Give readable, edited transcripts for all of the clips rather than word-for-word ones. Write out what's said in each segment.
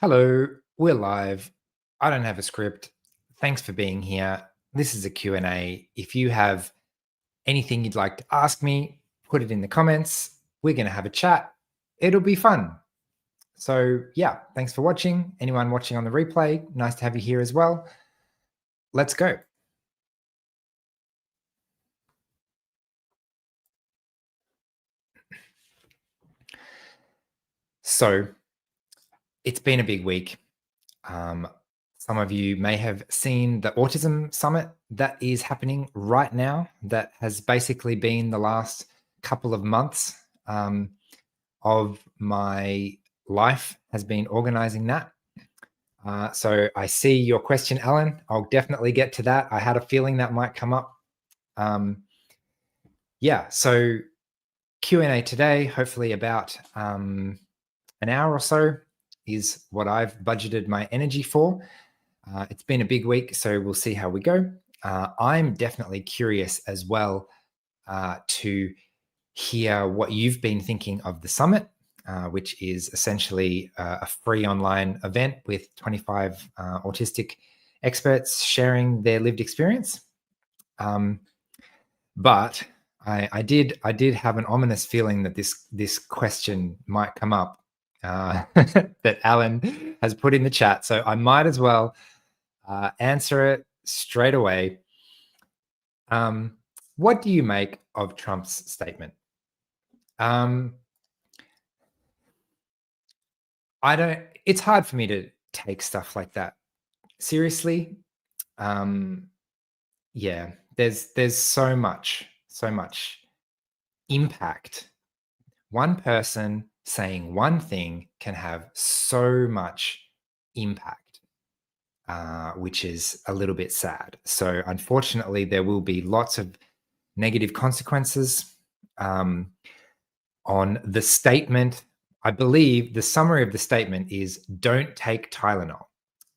Hello, we're live. I don't have a script. Thanks for being here. This is a Q&A. If you have anything you'd like to ask me, put it in the comments. We're going to have a chat. It'll be fun. So yeah, thanks for watching. Anyone watching on the replay, nice to have you here as well. Let's go. So it's been a big week. Some of you may have seen the Autism Summit that is happening right now. That has basically been the last couple of months of my life has been organizing that. So I see your question, Alan. I'll definitely get to that. I had a feeling that might come up. Yeah, so Q&A today, hopefully about an hour or so is what I've budgeted my energy for. It's been a big week, so we'll see how we go. I'm definitely curious as well to hear what you've been thinking of the summit, which is essentially a free online event with 25 autistic experts sharing their lived experience. But I did have an ominous feeling that this question might come up that Alan has put in the chat, so I might as well answer it straight away. What do you make of Trump's statement? It's hard for me to take stuff like that seriously. Yeah, there's so much impact. One person saying one thing can have so much impact, which is a little bit sad. So unfortunately, there will be lots of negative consequences on the statement. I believe the summary of the statement is don't take Tylenol.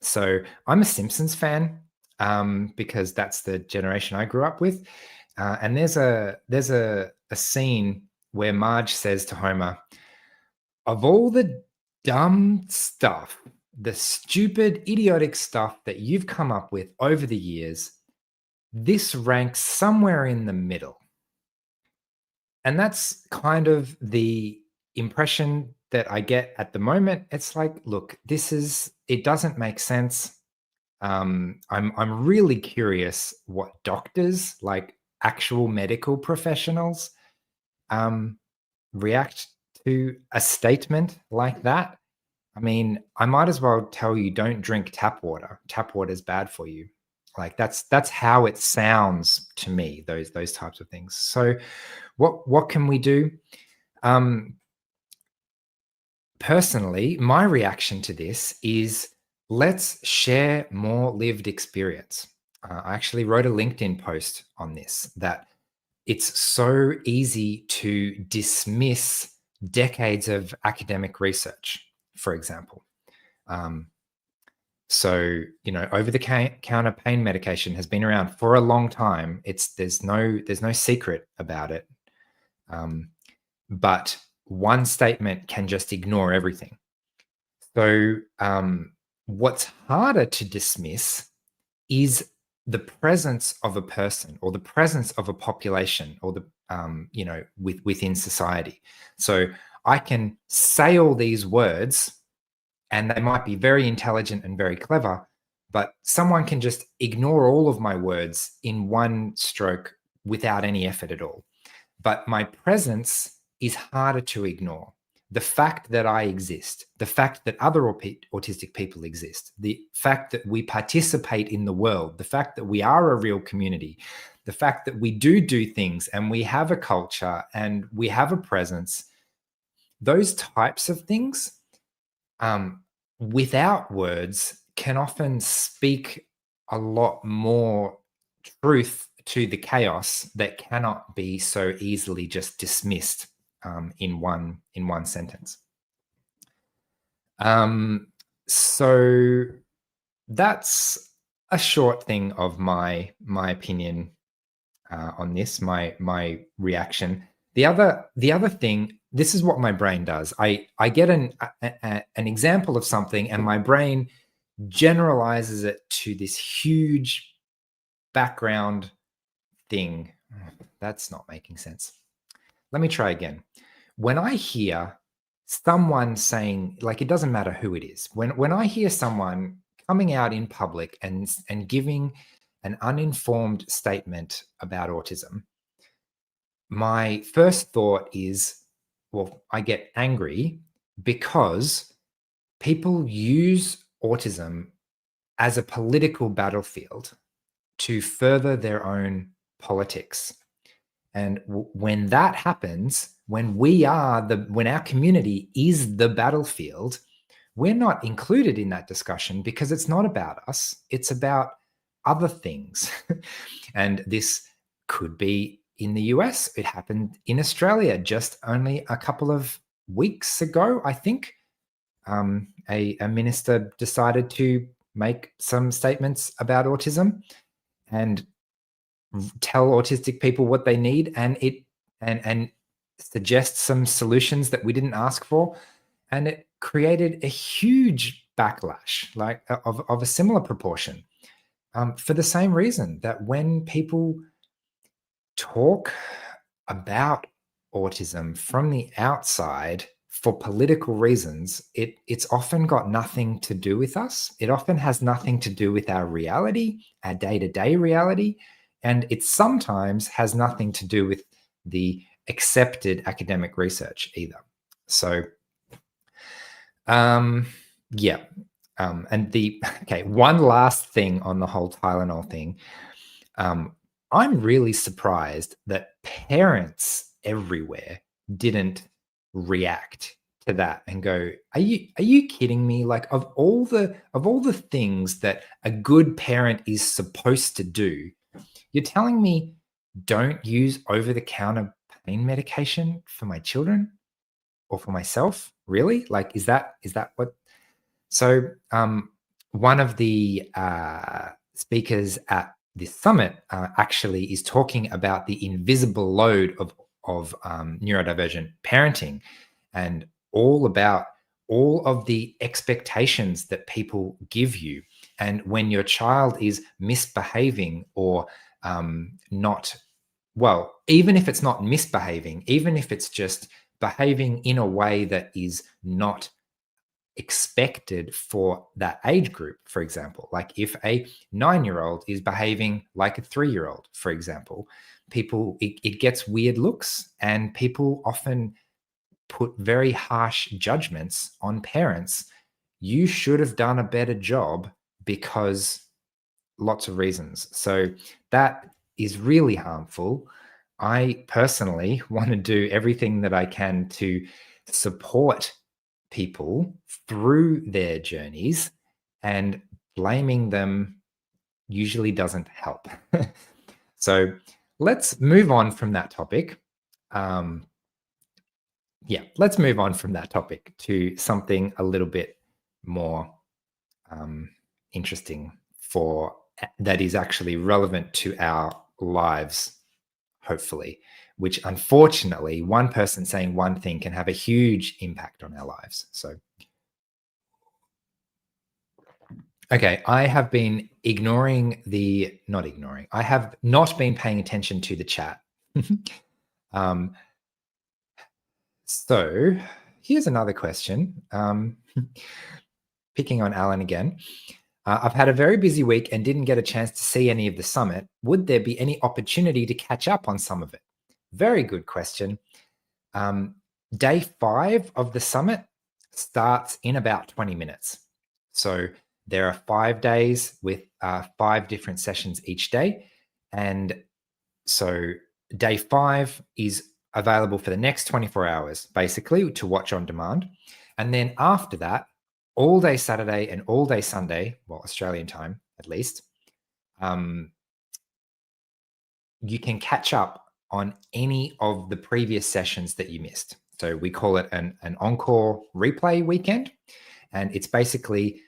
So I'm a Simpsons fan because that's the generation I grew up with. And there's a scene where Marge says to Homer, of all the dumb stuff, the stupid, idiotic stuff that you've come up with over the years, this ranks somewhere in the middle. And that's kind of the impression that I get at the moment. It's like, look, it doesn't make sense. I'm really curious what doctors, like actual medical professionals, react to a statement like that. I mean, I might as well tell you, don't drink tap water. Tap water is bad for you. Like that's how it sounds to me, those types of things. So what can we do? Personally, my reaction to this is let's share more lived experience. I actually wrote a LinkedIn post on this, that it's so easy to dismiss decades of academic research, for example. So, over-the-counter pain medication has been around for a long time. There's no secret about it. But one statement can just ignore everything. So what's harder to dismiss is the presence of a person or the presence of a population or within society. So I can say all these words and they might be very intelligent and very clever, but someone can just ignore all of my words in one stroke without any effort at all. But my presence is harder to ignore. The fact that I exist, the fact that other autistic people exist, the fact that we participate in the world, the fact that we are a real community, the fact that we do things and we have a culture and we have a presence, those types of things, without words, can often speak a lot more truth to the chaos that cannot be so easily just dismissed in one sentence. So that's a short thing of my opinion on this, my reaction. The other thing this is what my brain does. I get an example of something, and my brain generalizes it to this huge background thing. That's not making sense. Let me try again. When I hear someone saying, like, it doesn't matter who it is, when I hear someone coming out in public and giving an uninformed statement about autism, my first thought is, well, I get angry because people use autism as a political battlefield to further their own politics. And when that happens, when our community is the battlefield, we're not included in that discussion because it's not about us. It's about other things. And this could be in the US. It happened in Australia just only a couple of weeks ago, I think. A minister decided to make some statements about autism and tell autistic people what they need, and suggest some solutions that we didn't ask for, and it created a huge backlash, like of a similar proportion, for the same reason that when people talk about autism from the outside for political reasons, it's often got nothing to do with us. It often has nothing to do with our reality, our day-to-day reality, and it sometimes has nothing to do with the accepted academic research either. So, yeah. Okay, one last thing on the whole Tylenol thing. I'm really surprised that parents everywhere didn't react to that and go, are you kidding me? Like, of all the things that a good parent is supposed to do, you're telling me don't use over-the-counter pain medication for my children or for myself? Really? Like, is that what? So, one of the speakers at this summit actually is talking about the invisible load of neurodivergent parenting, and all about all of the expectations that people give you. And when your child is misbehaving or not, well, even if it's not misbehaving, even if it's just behaving in a way that is not expected for that age group, for example, like if a 9-year-old is behaving like a 3-year-old, for example, it gets weird looks, and people often put very harsh judgments on parents. You should have done a better job because lots of reasons. So that is really harmful. I personally want to do everything that I can to support people through their journeys, and blaming them usually doesn't help. So let's move on from that topic. Let's move on from that topic to something a little bit more interesting that is actually relevant to our lives, hopefully, which unfortunately, one person saying one thing can have a huge impact on our lives. So, okay, I have been I have not been paying attention to the chat. So here's another question. Picking on Alan again. I've had a very busy week and didn't get a chance to see any of the summit. Would there be any opportunity to catch up on some of it? Very good question. Day 5 of the summit starts in about 20 minutes. So there are 5 days with 5 different sessions each day. And so day 5 is available for the next 24 hours, basically, to watch on demand. And then after that, all day Saturday and all day Sunday, well, Australian time at least, you can catch up on any of the previous sessions that you missed. So we call it an encore replay weekend. And it's basically,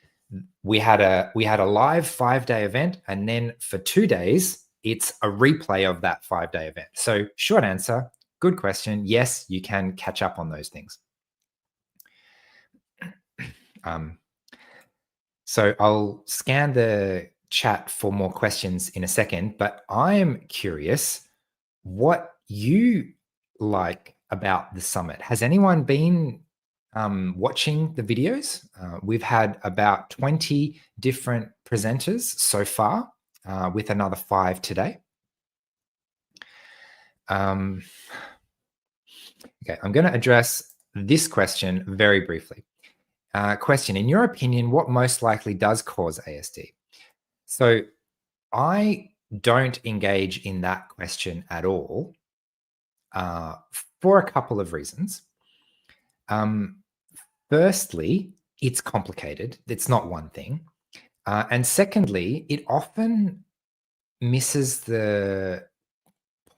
we had a live 5-day event, and then for 2 days, it's a replay of that 5-day event. So short answer, good question. Yes, you can catch up on those things. So I'll scan the chat for more questions in a second, but I'm curious what you like about the summit. Has anyone been watching the videos? We've had about 20 different presenters so far, with another 5 today. Okay, I'm going to address this question very briefly. Question, in your opinion, what most likely does cause ASD? So I don't engage in that question at all, for a couple of reasons. Firstly, it's complicated. It's not one thing. And secondly, it often misses the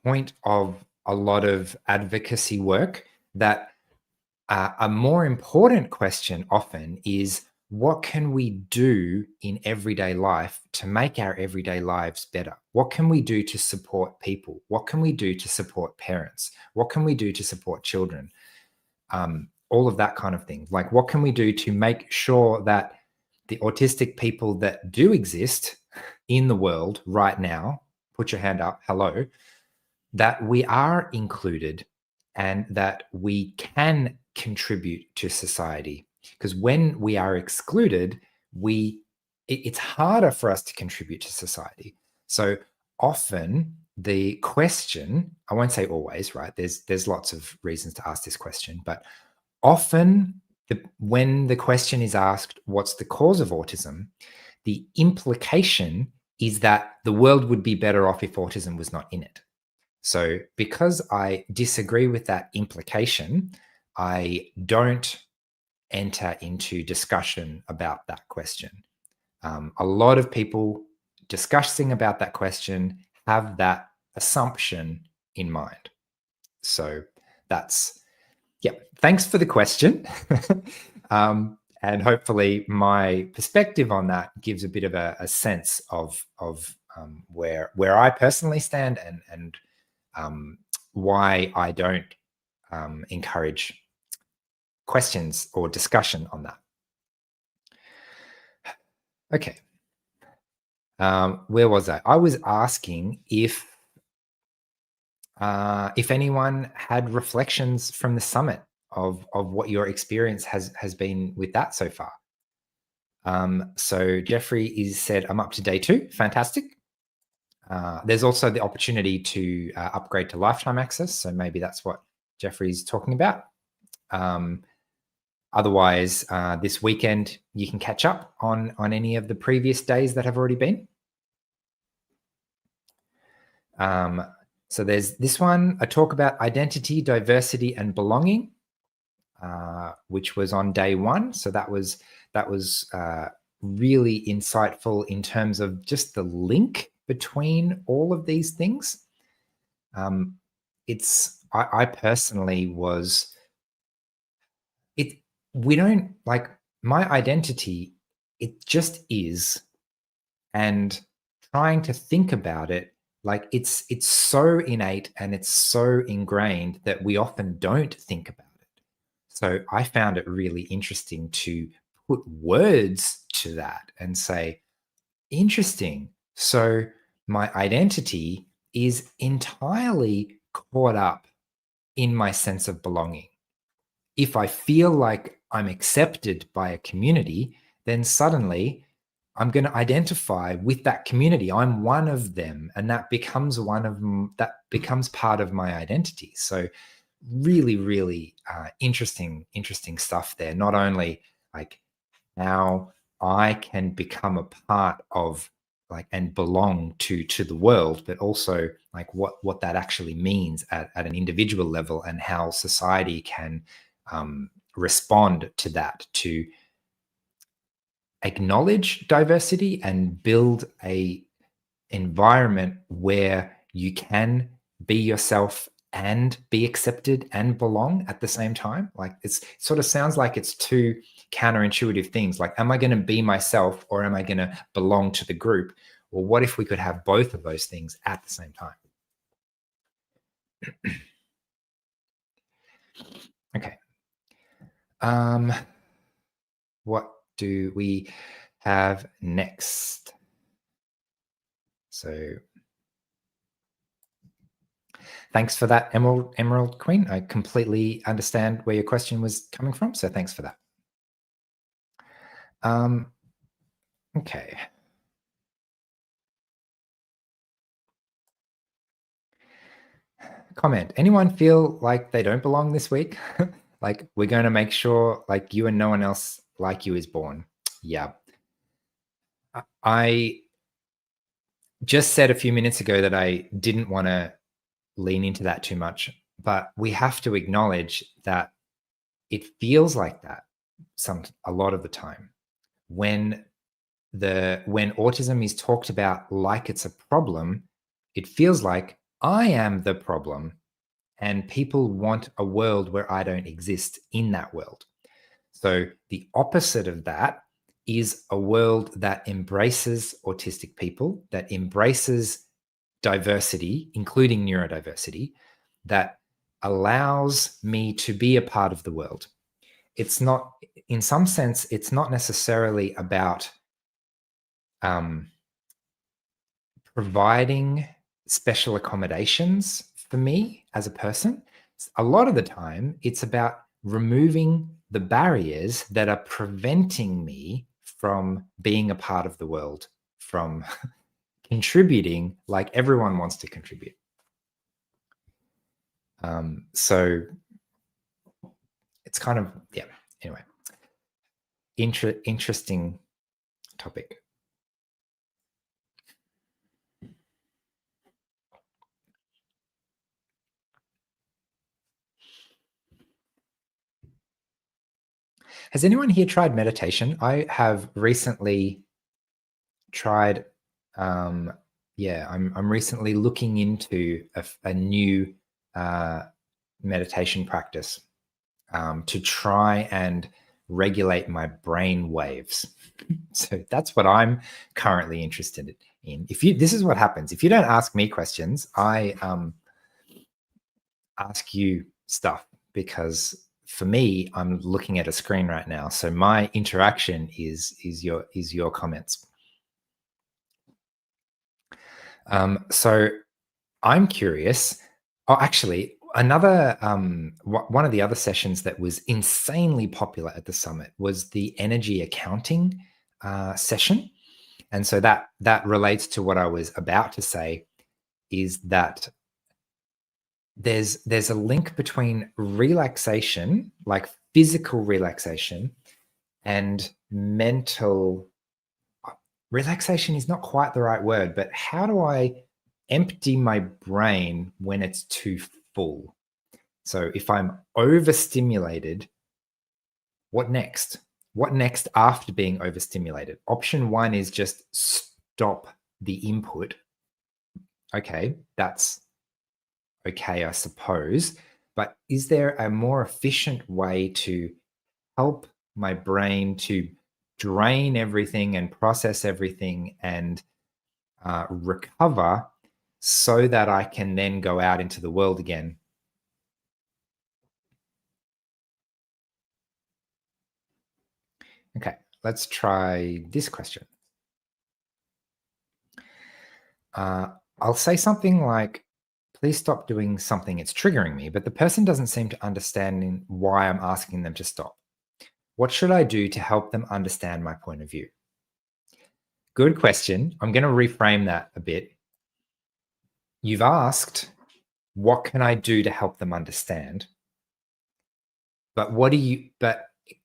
point of a lot of advocacy work that a more important question often is, what can we do in everyday life to make our everyday lives better? What can we do to support people? What can we do to support parents? What can we do to support children? All of that kind of thing. Like, what can we do to make sure that the autistic people that do exist in the world right now, put your hand up, hello, that we are included and that we can contribute to society? Because when we are excluded, it's harder for us to contribute to society. So often the question, I won't say always, right? There's lots of reasons to ask this question, but often when the question is asked, what's the cause of autism? The implication is that the world would be better off if autism was not in it. So because I disagree with that implication, I don't enter into discussion about that question. A lot of people discussing about that question have that assumption in mind. So that's, yeah, thanks for the question. And hopefully my perspective on that gives a bit of a sense of where I personally stand and why I don't encourage questions or discussion on that. Okay. Where was I? I was asking if anyone had reflections from the summit of what your experience has been with that so far. So Jeffrey said, I'm up to day 2. Fantastic. There's also the opportunity to upgrade to lifetime access. So maybe that's what Jeffrey's talking about. Otherwise, this weekend, you can catch up on any of the previous days that have already been. So there's this one, a talk about identity, diversity, and belonging, which was on day 1. So that was really insightful in terms of just the link between all of these things. I personally was, we don't, like, my identity, it just is. And trying to think about it, like, it's so innate and it's so ingrained that we often don't think about it. So I found it really interesting to put words to that and say, interesting. So my identity is entirely caught up in my sense of belonging. If I feel like I'm accepted by a community, then suddenly I'm going to identify with that community. I'm one of them, and that becomes part of my identity. So really, really interesting stuff there. Not only like how I can become a part of, like, and belong to the world, but also like what that actually means at an individual level, and how society can respond to that, to acknowledge diversity and build a environment where you can be yourself and be accepted and belong at the same time. Like, it sort of sounds like it's two counterintuitive things. Like, am I going to be myself or am I going to belong to the group? Well, what if we could have both of those things at the same time? Okay. What do we have next? So thanks for that, Emerald Queen. I completely understand where your question was coming from, so thanks for that. Okay. Comment. Anyone feel like they don't belong this week? Like, we're going to make sure like you and no one else like you is born. Yeah. I just said a few minutes ago that I didn't want to lean into that too much, but we have to acknowledge that it feels like that a lot of the time when autism is talked about like it's a problem. It feels like I am the problem, and people want a world where I don't exist in that world. So the opposite of that is a world that embraces autistic people, that embraces diversity, including neurodiversity, that allows me to be a part of the world. It's not, in some sense, it's not necessarily about providing special accommodations for me as a person. A lot of the time, it's about removing the barriers that are preventing me from being a part of the world, from contributing like everyone wants to contribute. So it's kind of, yeah, anyway, interesting topic. Has anyone here tried meditation? I have recently tried. Yeah, I'm recently looking into a new meditation practice to try and regulate my brain waves. So that's what I'm currently interested in. This is what happens if you don't ask me questions. I ask you stuff, because for me, I'm looking at a screen right now. So my interaction is your comments. So I'm curious. Oh, actually, another one of the other sessions that was insanely popular at the summit was the energy accounting session, and so that relates to what I was about to say. Is that there's a link between relaxation, like physical relaxation, and mental relaxation is not quite the right word, but how do I empty my brain when it's too full? So if I'm overstimulated, what next? What next after being overstimulated? Option one is just stop the input. Okay, that's okay, I suppose. But is there a more efficient way to help my brain to drain everything and process everything and recover so that I can then go out into the world again? Okay, let's try this question. I'll say something like, please stop doing something, it's triggering me, but the person doesn't seem to understand why I'm asking them to stop. What should I do to help them understand my point of view? Good question. I'm going to reframe that a bit. You've asked, what can I do to help them understand? But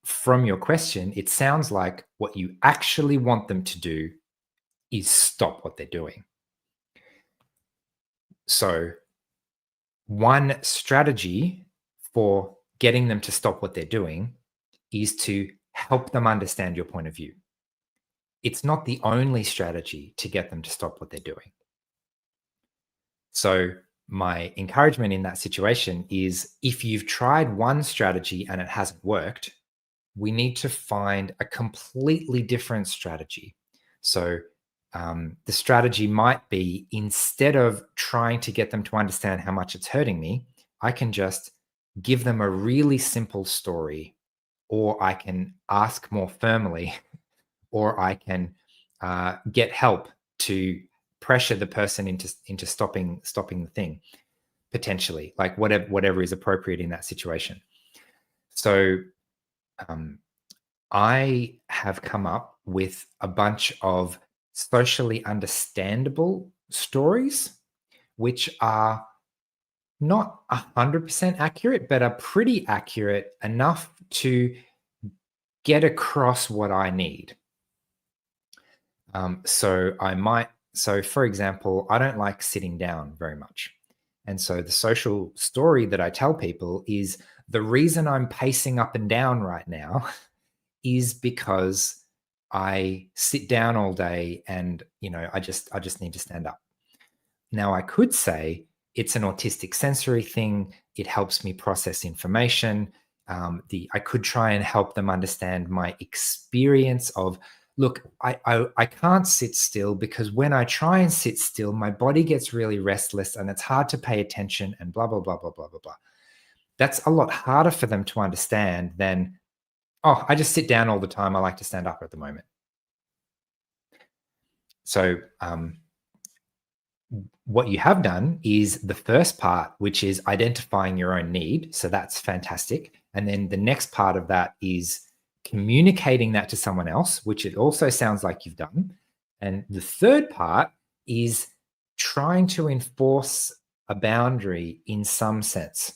from your question, it sounds like what you actually want them to do is stop what they're doing. So one strategy for getting them to stop what they're doing is to help them understand your point of view. It's not the only strategy to get them to stop what they're doing. So my encouragement in that situation is, if you've tried one strategy and it hasn't worked, we need to find a completely different strategy. So the strategy might be, instead of trying to get them to understand how much it's hurting me, I can just give them a really simple story, or I can ask more firmly, or I can get help to pressure the person into stopping the thing, potentially, like whatever is appropriate in that situation. So um, I have come up with a bunch of socially understandable stories, which are not 100% accurate, but are pretty accurate enough to get across what I need. So for example, I don't like sitting down very much. And so the social story that I tell people is the reason I'm pacing up and down right now is because I sit down all day and, I just need to stand up. Now, I could say it's an autistic sensory thing. It helps me process information. I could try and help them understand my experience of, look, I can't sit still because when I try and sit still, my body gets really restless and it's hard to pay attention and blah, blah, blah, blah, blah, blah, blah. That's a lot harder for them to understand than, oh, I just sit down all the time. I like to stand up at the moment. So what you have done is the first part, which is identifying your own need. So that's fantastic. And then the next part of that is communicating that to someone else, which it also sounds like you've done. And the third part is trying to enforce a boundary in some sense.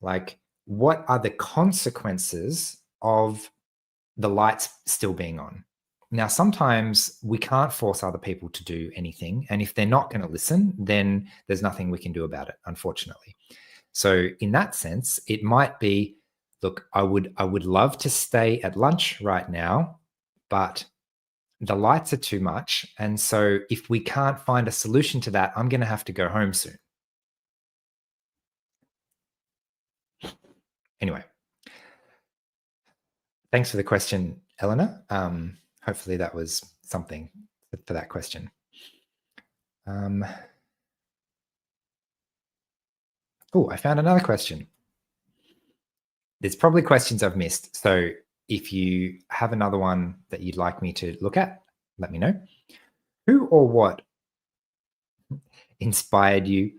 Like, what are the consequences of the lights still being on? Now, sometimes we can't force other people to do anything. And if they're not going to listen, then there's nothing we can do about it, unfortunately. So in that sense, it might be, look, I would love to stay at lunch right now, but the lights are too much. And so if we can't find a solution to that, I'm going to have to go home soon. Anyway, thanks for the question, Eleanor. Hopefully that was something for that question. Oh, I found another question. There's probably questions I've missed. So if you have another one that you'd like me to look at, let me know. Who or what inspired you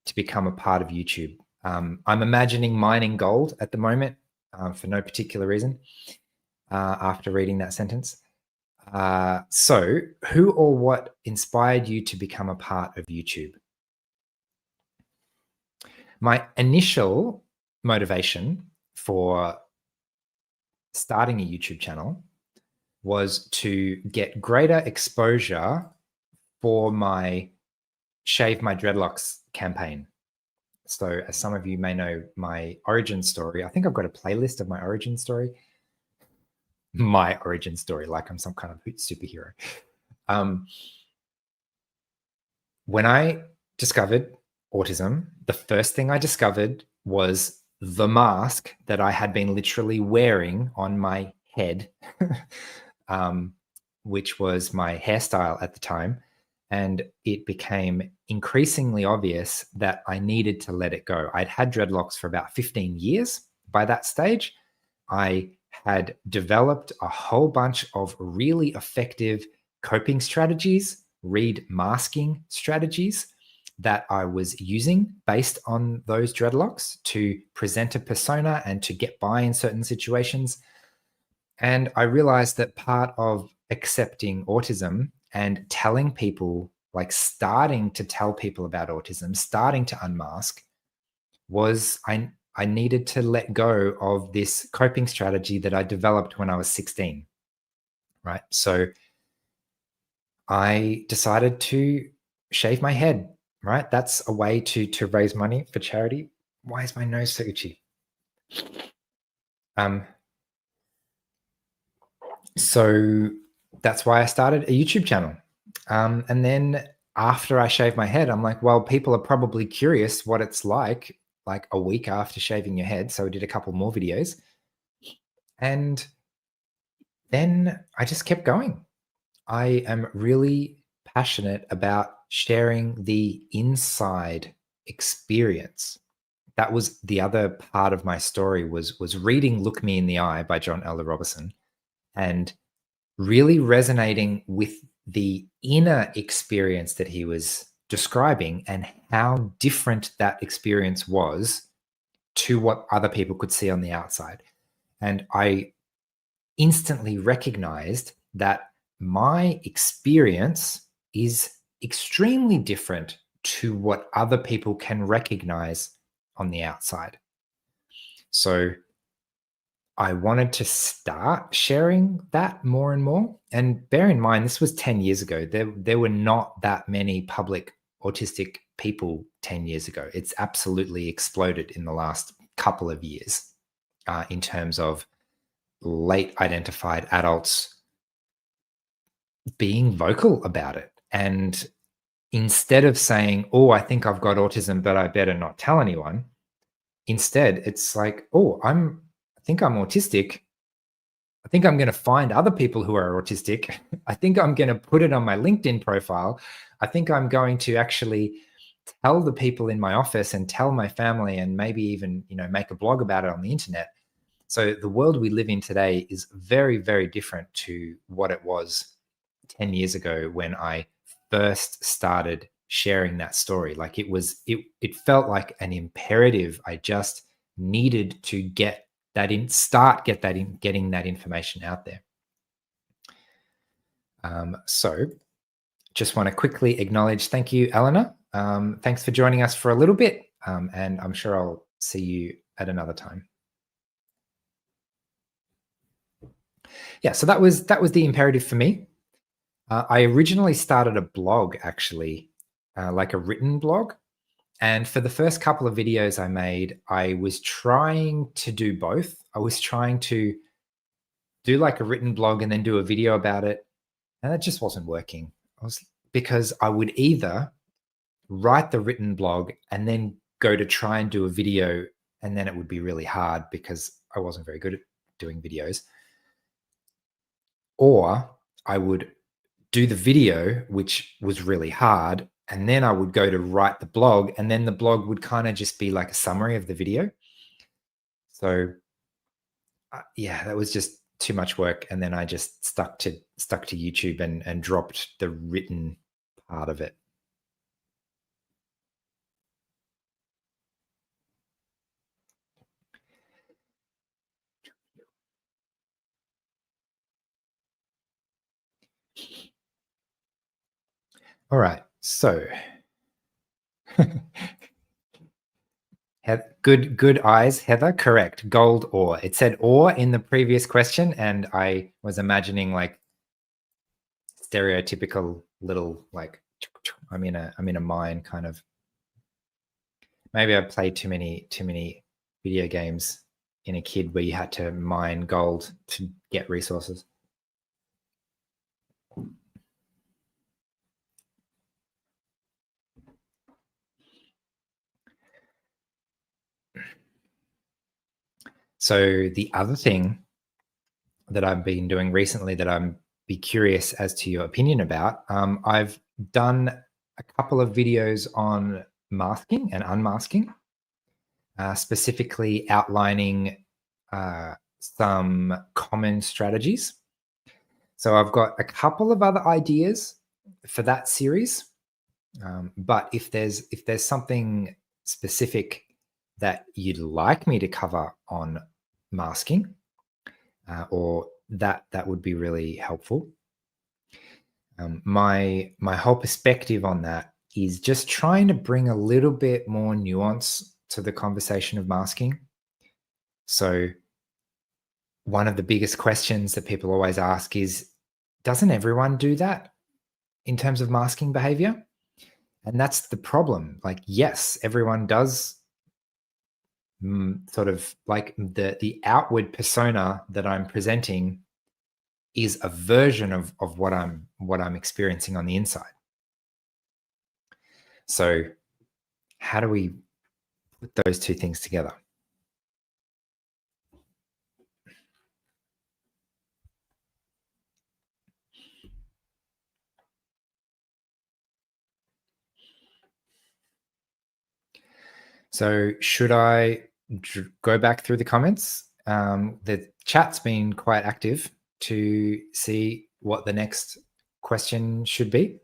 to become a part of YouTube? I'm imagining mining gold at the moment for no particular reason after reading that sentence. So who or what inspired you to become a part of YouTube? My initial motivation for starting a YouTube channel was to get greater exposure for my Shave My Dreadlocks campaign. So as some of you may know my origin story, I think I've got a playlist of my origin story. My origin story, like I'm some kind of superhero. When I discovered autism, the first thing I discovered was the mask that I had been literally wearing on my head, which was my hairstyle at the time. And it became increasingly obvious that I needed to let it go. I'd had dreadlocks for about 15 years by that stage. I had developed a whole bunch of really effective coping strategies, read masking strategies that I was using based on those dreadlocks to present a persona and to get by in certain situations. And I realized that part of accepting autism and telling people, like starting to tell people about autism, starting to unmask, was I needed to let go of this coping strategy that I developed when I was 16, right? So I decided to shave my head, right? That's a way to raise money for charity. Why is my nose so itchy? So that's why I started a YouTube channel. And then after I shaved my head, I'm like, well, people are probably curious what it's like a week after shaving your head. So I did a couple more videos. And then I just kept going. I am really passionate about sharing the inside experience. that was the other part of my story was reading Look Me in the Eye by John Elder Robinson and really resonating with the inner experience that he was describing and how different that experience was to what other people could see on the outside. And I instantly recognized that my experience is extremely different to what other people can recognize on the outside. So I wanted to start sharing that more and more. And bear in mind, this was 10 years ago. There were not that many public autistic people 10 years ago. It's absolutely exploded in the last couple of years in terms of late identified adults being vocal about it. And instead of saying, oh, I think I've got autism, but I better not tell anyone, instead it's like, oh, I think I'm autistic. I think I'm going to find other people who are autistic. I think I'm going to put it on my LinkedIn profile. I think I'm going to actually tell the people in my office and tell my family and maybe even, make a blog about it on the internet. So the world we live in today is very, very different to what it was 10 years ago when I first started sharing that story. Like it felt like an imperative. I just needed to getting that information out there. So just want to quickly acknowledge, thank you, Eleanor. Thanks for joining us for a little bit. And I'm sure I'll see you at another time. Yeah, so that was the imperative for me. I originally started a blog, actually, like a written blog. And for the first couple of videos I made, I was trying to do both. I was trying to do like a written blog and then do a video about it. And that just wasn't working. Because I would either write the written blog and then go to try and do a video, and then it would be really hard because I wasn't very good at doing videos. Or I would do the video, which was really hard, and then I would go to write the blog, and then the blog would kind of just be like a summary of the video. So yeah, that was just too much work, and then I just stuck to YouTube and dropped the written part of it. All right, so good eyes, Heather. Correct. Gold ore. It said ore in the previous question, and I was imagining like stereotypical little like I'm in a mine kind of. Maybe I played too many video games in a kid where you had to mine gold to get resources. So the other thing that I've been doing recently that I'm be curious as to your opinion about, I've done a couple of videos on masking and unmasking, specifically outlining some common strategies. So I've got a couple of other ideas for that series. But if there's something specific that you'd like me to cover on masking, or that would be really helpful. My whole perspective on that is just trying to bring a little bit more nuance to the conversation of masking. So one of the biggest questions that people always ask is, doesn't everyone do that in terms of masking behavior? And that's the problem. Like, yes, everyone does sort of like the outward persona that I'm presenting is a version of what I'm experiencing on the inside. So how do we put those two things together? So should I go back through the comments? The chat's been quite active to see what the next question should be.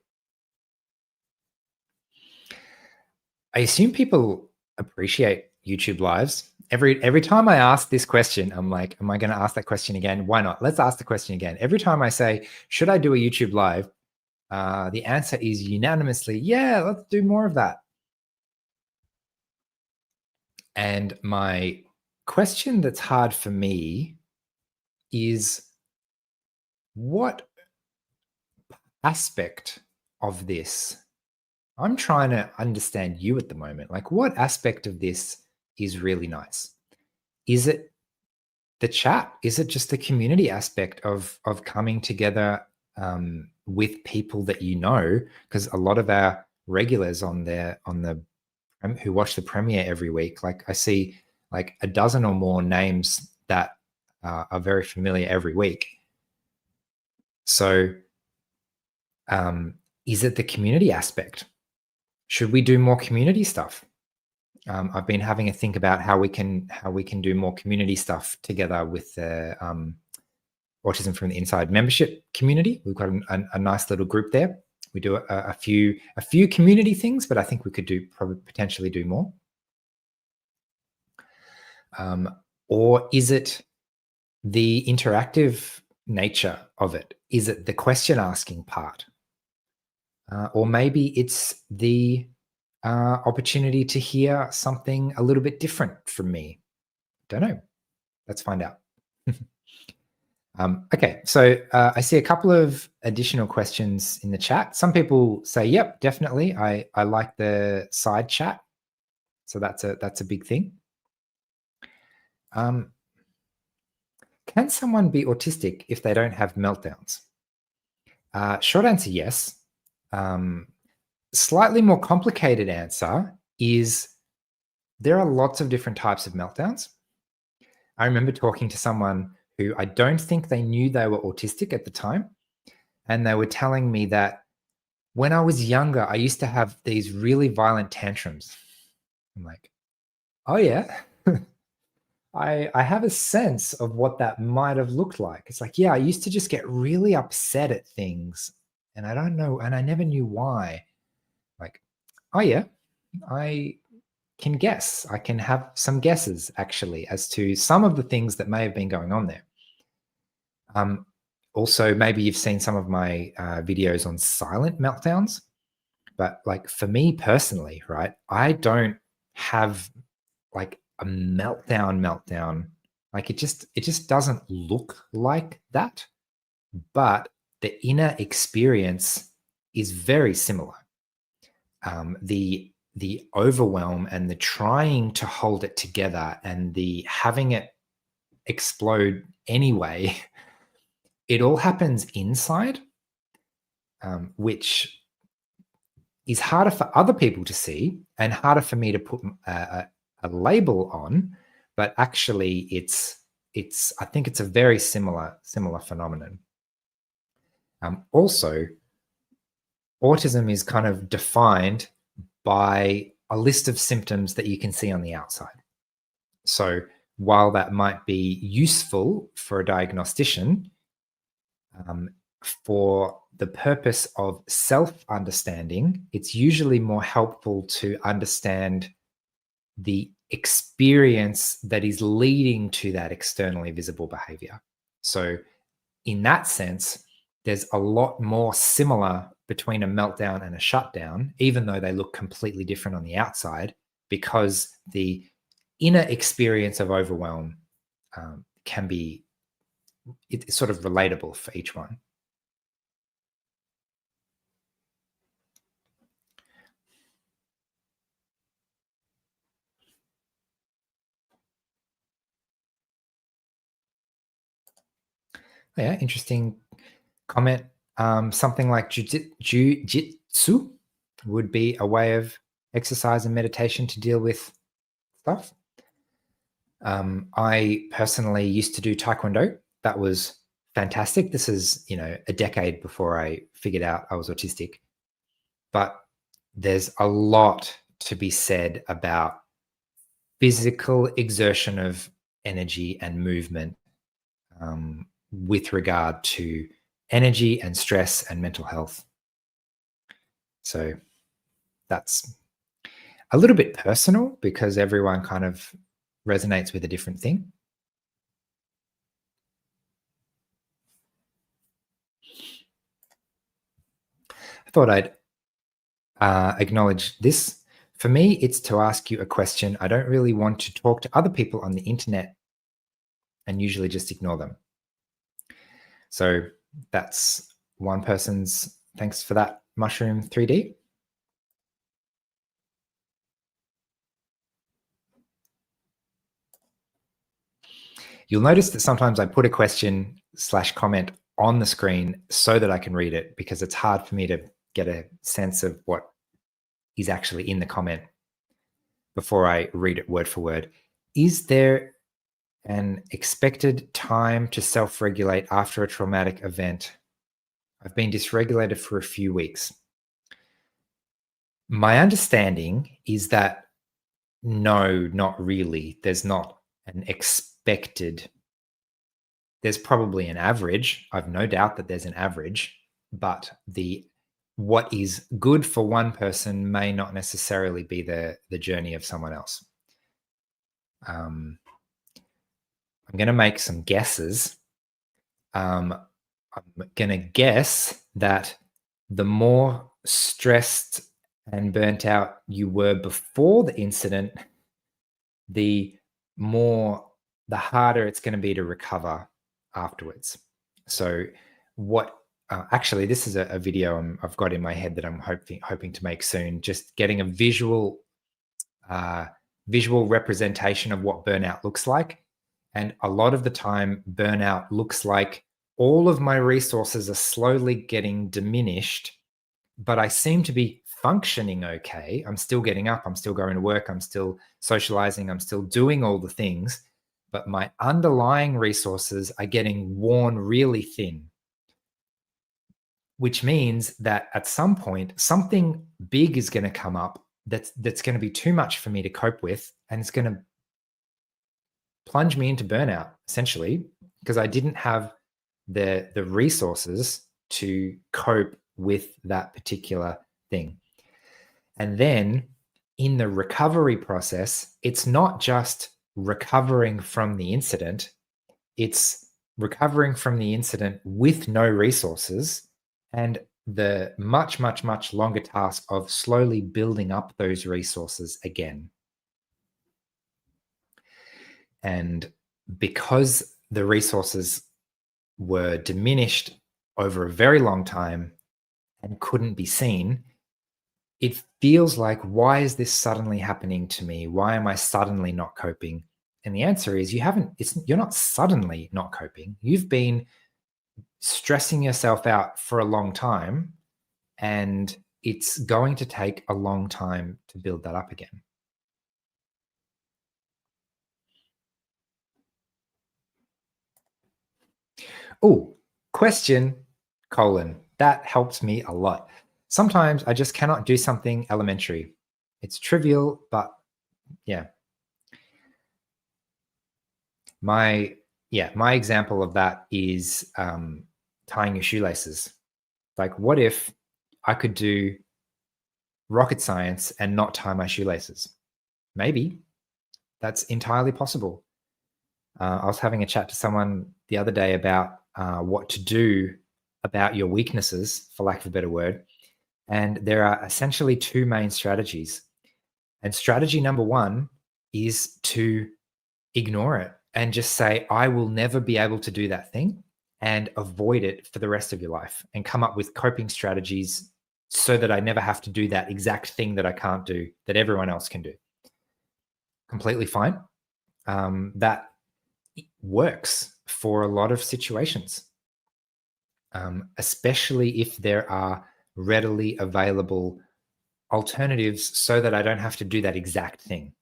I assume people appreciate YouTube lives. Every time I ask this question, I'm like, am I going to ask that question again? Why not? Let's ask the question again. Every time I say, should I do a YouTube live? The answer is unanimously, yeah, let's do more of that. And my question that's hard for me is, what aspect of this? I'm trying to understand you at the moment. Like, what aspect of this is really nice? Is it the chat? Is it just the community aspect of coming together with people that you know? Because a lot of our regulars on the who watch the premiere every week, like I see like a dozen or more names that are very familiar every week. So is it the community aspect? Should we do more community stuff? I've been having a think about how we can do more community stuff together with the Autism from the Inside membership community. We've got a nice little group there. We do a few community things, but I think we could probably potentially do more. Or is it the interactive nature of it? Is it the question asking part? Or maybe it's the opportunity to hear something a little bit different from me. Don't know. Let's find out. Okay, so I see a couple of additional questions in the chat. Some people say, yep, definitely. I like the side chat. So that's a big thing. Can someone be autistic if they don't have meltdowns? Short answer, yes. Slightly more complicated answer is there are lots of different types of meltdowns. I remember talking to someone who I don't think they knew they were autistic at the time. And they were telling me that when I was younger, I used to have these really violent tantrums. I'm like, oh yeah, I have a sense of what that might have looked like. It's like, yeah, I used to just get really upset at things and I don't know, and I never knew why. Like, oh yeah, I can guess. I can have some guesses actually as to some of the things that may have been going on there. Also, maybe you've seen some of my videos on silent meltdowns, but like for me personally, right, I don't have like a meltdown. Like it just doesn't look like that, but the inner experience is very similar. The overwhelm and the trying to hold it together and the having it explode anyway, it all happens inside, which is harder for other people to see and harder for me to put a label on, but actually it's I think it's a very similar phenomenon. Also, autism is kind of defined by a list of symptoms that you can see on the outside. So while that might be useful for a diagnostician, for the purpose of self-understanding, it's usually more helpful to understand the experience that is leading to that externally visible behavior. So in that sense, there's a lot more similar between a meltdown and a shutdown, even though they look completely different on the outside, because the inner experience of overwhelm can be it's sort of relatable for each one. Yeah, interesting comment. Something like jiu-jitsu would be a way of exercise and meditation to deal with stuff. I personally used to do taekwondo. That was fantastic. This is, a decade before I figured out I was autistic. But there's a lot to be said about physical exertion of energy and movement with regard to energy and stress and mental health. So that's a little bit personal because everyone kind of resonates with a different thing. I thought I'd acknowledge this. For me, it's to ask you a question. I don't really want to talk to other people on the internet and usually just ignore them. So that's one person's thanks for that, Mushroom 3D. You'll notice that sometimes I put a question / comment on the screen so that I can read it because it's hard for me to get a sense of what is actually in the comment before I read it word for word. Is there an expected time to self-regulate after a traumatic event? I've been dysregulated for a few weeks. My understanding is that no, not really. There's not an expected. There's probably an average. I've no doubt that there's an average, but what is good for one person may not necessarily be the journey of someone else. I'm going to make some guesses. I'm going to guess that the more stressed and burnt out you were before the incident, the harder it's going to be to recover afterwards. So what actually, this is a video I've got in my head that I'm hoping to make soon, just getting a visual representation of what burnout looks like. And a lot of the time, burnout looks like all of my resources are slowly getting diminished, but I seem to be functioning okay. I'm still getting up, I'm still going to work, I'm still socializing, I'm still doing all the things, but my underlying resources are getting worn really thin, which means that at some point, something big is going to come up that's going to be too much for me to cope with, and it's going to plunge me into burnout, essentially, because I didn't have the resources to cope with that particular thing. And then in the recovery process, it's not just recovering from the incident, it's recovering from the incident with no resources and the much, much, much longer task of slowly building up those resources again. And because the resources were diminished over a very long time and couldn't be seen, it feels like, why is this suddenly happening to me? Why am I suddenly not coping? And the answer is you're not suddenly not coping. You've been stressing yourself out for a long time, and it's going to take a long time to build that up again. Oh, question, : that helps me a lot. Sometimes I just cannot do something elementary. It's trivial, but yeah. My example of that is tying your shoelaces. Like, what if I could do rocket science and not tie my shoelaces? Maybe. That's entirely possible. I was having a chat to someone the other day about what to do about your weaknesses, for lack of a better word. And there are essentially two main strategies. And strategy number one is to ignore it and just say, I will never be able to do that thing, and avoid it for the rest of your life, and come up with coping strategies so that I never have to do that exact thing that I can't do, that everyone else can do. Completely fine. That works for a lot of situations, especially if there are readily available alternatives so that I don't have to do that exact thing.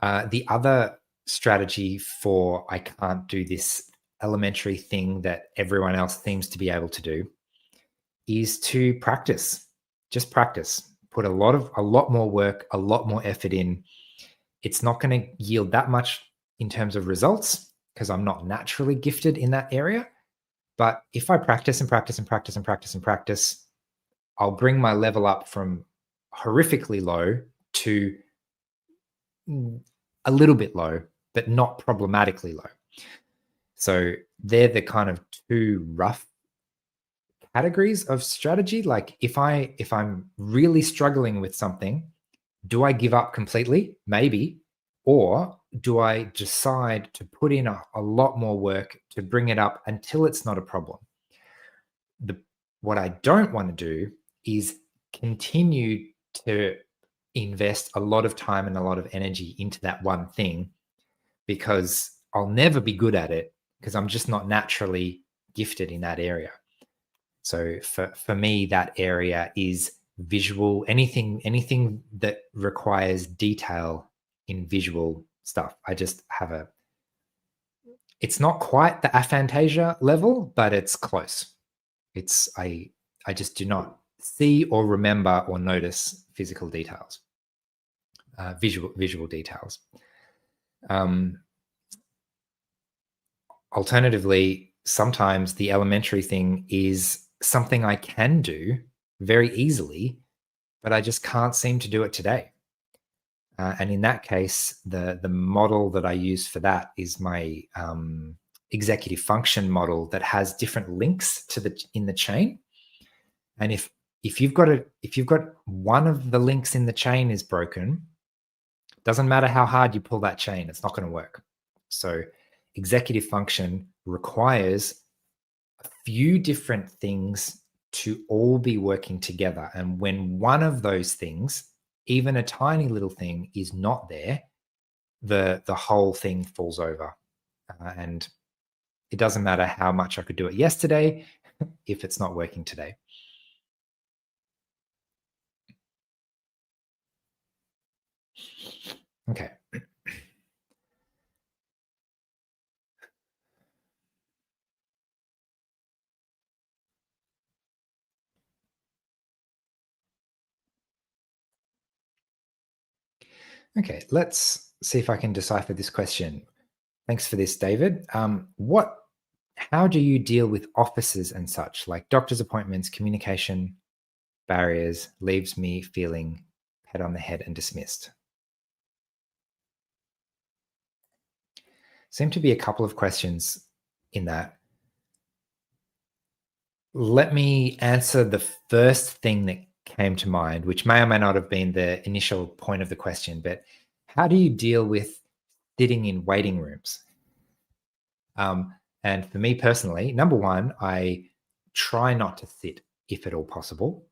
The other strategy for I can't do this elementary thing that everyone else seems to be able to do is to practice. Just practice. Put a lot more work, a lot more effort in, It's not going to yield that much in terms of results because I'm not naturally gifted in that area. But if I practice and practice and practice and practice and practice, I'll bring my level up from horrifically low to a little bit low, but not problematically low. So they're the kind of two rough categories of strategy. Like if I'm really struggling with something, do I give up completely? Maybe. Or do I decide to put in a lot more work to bring it up until it's not a problem? What I don't want to do is continue to invest a lot of time and a lot of energy into that one thing because I'll never be good at it because I'm just not naturally gifted in that area. So for me, that area is visual, anything that requires detail in visual stuff. I just have it's not quite the aphantasia level, but it's close. I just do not see or remember or notice physical details, visual details. Alternatively, sometimes the elementary thing is something I can do very easily, but I just can't seem to do it today. And in that case, the model that I use for that is my executive function model that has different links in the chain. And if you've got one of the links in the chain is broken, doesn't matter how hard you pull that chain, it's not going to work. So executive function requires a few different things to all be working together. And when one of those things, even a tiny little thing, is not there, the whole thing falls over. And it doesn't matter how much I could do it yesterday if it's not working today. Okay. Okay, let's see if I can decipher this question. Thanks for this, David. How do you deal with offices and such, like doctor's appointments, communication barriers, leaves me feeling pat on the head and dismissed? Seem to be a couple of questions in that. Let me answer the first thing that came to mind, which may or may not have been the initial point of the question, but how do you deal with sitting in waiting rooms? And for me personally, number one, I try not to sit if at all possible.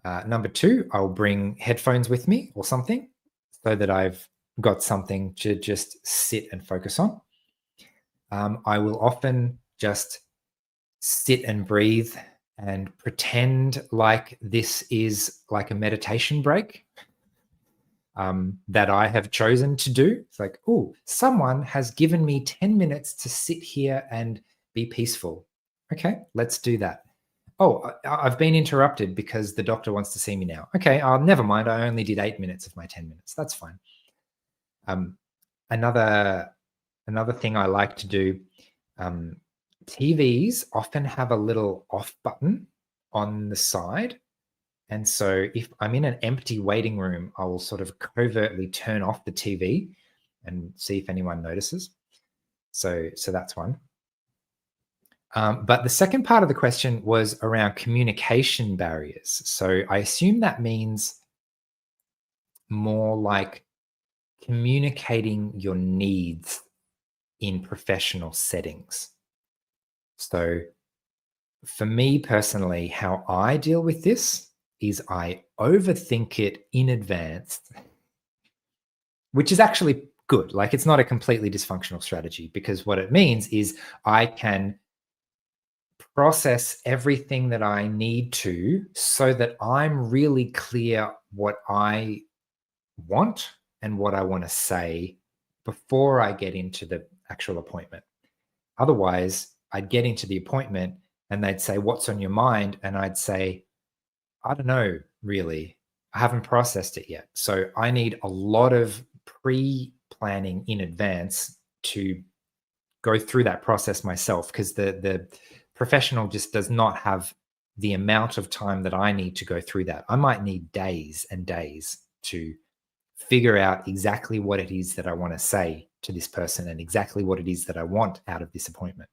Number two, I'll bring headphones with me or something so that I've got something to just sit and focus on. I will often just sit and breathe and pretend like this is like a meditation break that I have chosen to do. It's like, oh, someone has given me 10 minutes to sit here and be peaceful. Okay, let's do that. Oh, I've been interrupted because the doctor wants to see me now. Okay, never mind. I only did 8 minutes of my 10 minutes. That's fine. Another thing I like to do, TVs often have a little off button on the side. And so if I'm in an empty waiting room, I will sort of covertly turn off the TV and see if anyone notices. So that's one. But the second part of the question was around communication barriers. So I assume that means more like communicating your needs in professional settings. So for me personally, how I deal with this is I overthink it in advance, which is actually good. Like it's not a completely dysfunctional strategy because what it means is I can process everything that I need to so that I'm really clear what I want and what I want to say before I get into the actual appointment. Otherwise, I'd get into the appointment and they'd say, "What's on your mind?" And I'd say, "I don't know, really. I haven't processed it yet." So I need a lot of pre-planning in advance to go through that process myself, because the professional just does not have the amount of time that I need to go through that. I might need days and days to figure out exactly what it is that I want to say to this person and exactly what it is that I want out of this appointment.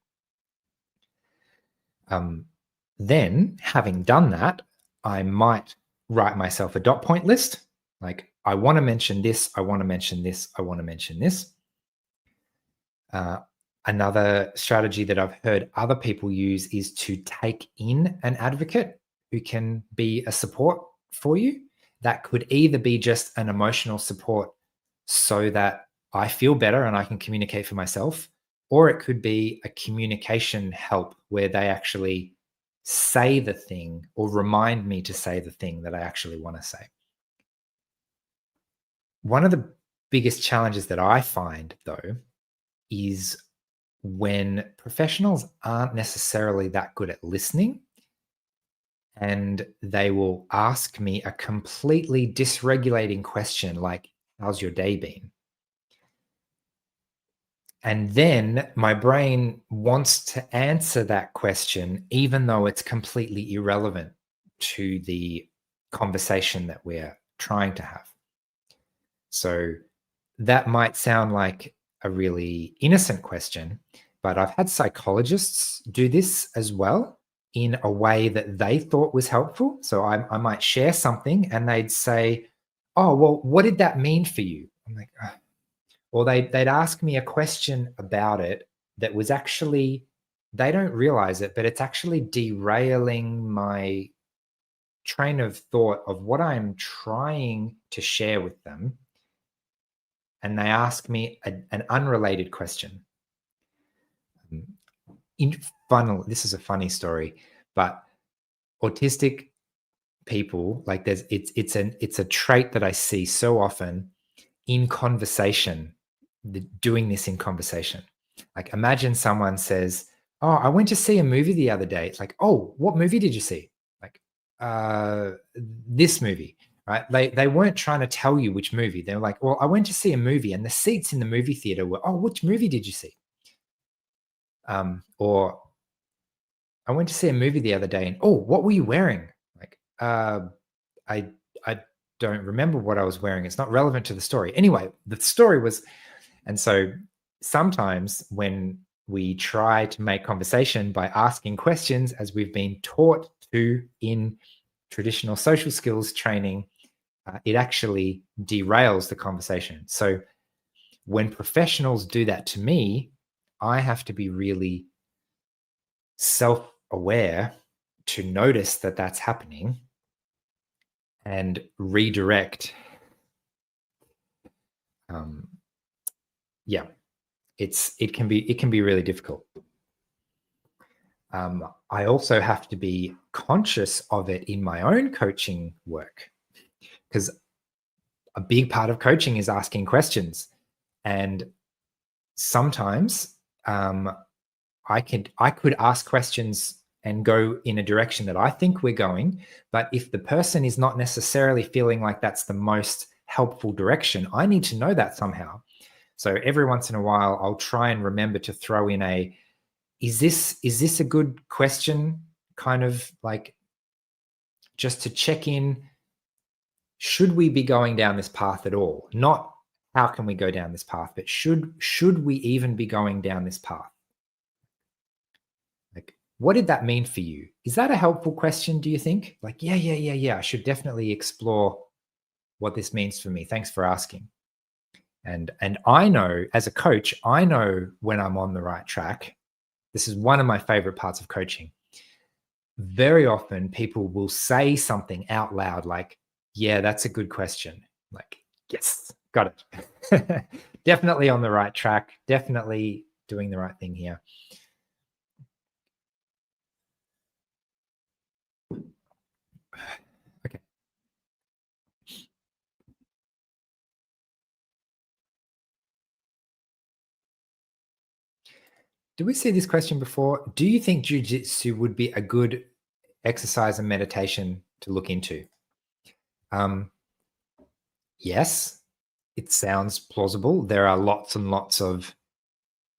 Then, having done that, I might write myself a dot point list. Like, I want to mention this, I want to mention this, I want to mention this. Another strategy that I've heard other people use is to take in an advocate who can be a support for you. That could either be just an emotional support so that I feel better and I can communicate for myself, or it could be a communication help where they actually say the thing or remind me to say the thing that I actually want to say. One of the biggest challenges that I find, though, is when professionals aren't necessarily that good at listening, and they will ask me a completely dysregulating question like, how's your day been? And then my brain wants to answer that question, even though it's completely irrelevant to the conversation that we're trying to have. So that might sound like a really innocent question, but I've had psychologists do this as well in a way that they thought was helpful. So I might share something and they'd say, oh, well, what did that mean for you? I'm like, "Ugh." Or they'd ask me a question about it that was actually, they don't realize it, but it's actually derailing my train of thought of what I'm trying to share with them. And they ask me an unrelated question. This is a funny story, but autistic people, like, it's a trait that I see so often in conversation, doing this in conversation. Like, imagine someone says, oh, I went to see a movie the other day. It's like, oh, what movie did you see? Like, this movie, right? They weren't trying to tell you which movie. They were like, well, I went to see a movie and the seats in the movie theater were, oh, which movie did you see? Or I went to see a movie the other day and, oh, what were you wearing? Like, I don't remember what I was wearing. It's not relevant to the story. Anyway, the story was, and so sometimes when we try to make conversation by asking questions, as we've been taught to in traditional social skills training, it actually derails the conversation. So when professionals do that to me, I have to be really self-aware to notice that that's happening and redirect. Yeah, it can be really difficult. I also have to be conscious of it in my own coaching work, because a big part of coaching is asking questions, and sometimes I could ask questions and go in a direction that I think we're going, but if the person is not necessarily feeling like that's the most helpful direction, I need to know that somehow. So every once in a while, I'll try and remember to throw in is this a good question? Kind of like, just to check in, should we be going down this path at all? Not how can we go down this path, but should we even be going down this path? Like, what did that mean for you? Is that a helpful question, do you think? Like, yeah. I should definitely explore what this means for me. Thanks for asking. And I know, as a coach, I know when I'm on the right track. This is one of my favorite parts of coaching. Very often people will say something out loud like, yeah, that's a good question. Like, yes, got it. Definitely on the right track. Definitely doing the right thing here. Okay. Did we see this question before? Do you think jiu-jitsu would be a good exercise and meditation to look into? Yes. it sounds plausible. There are lots and lots of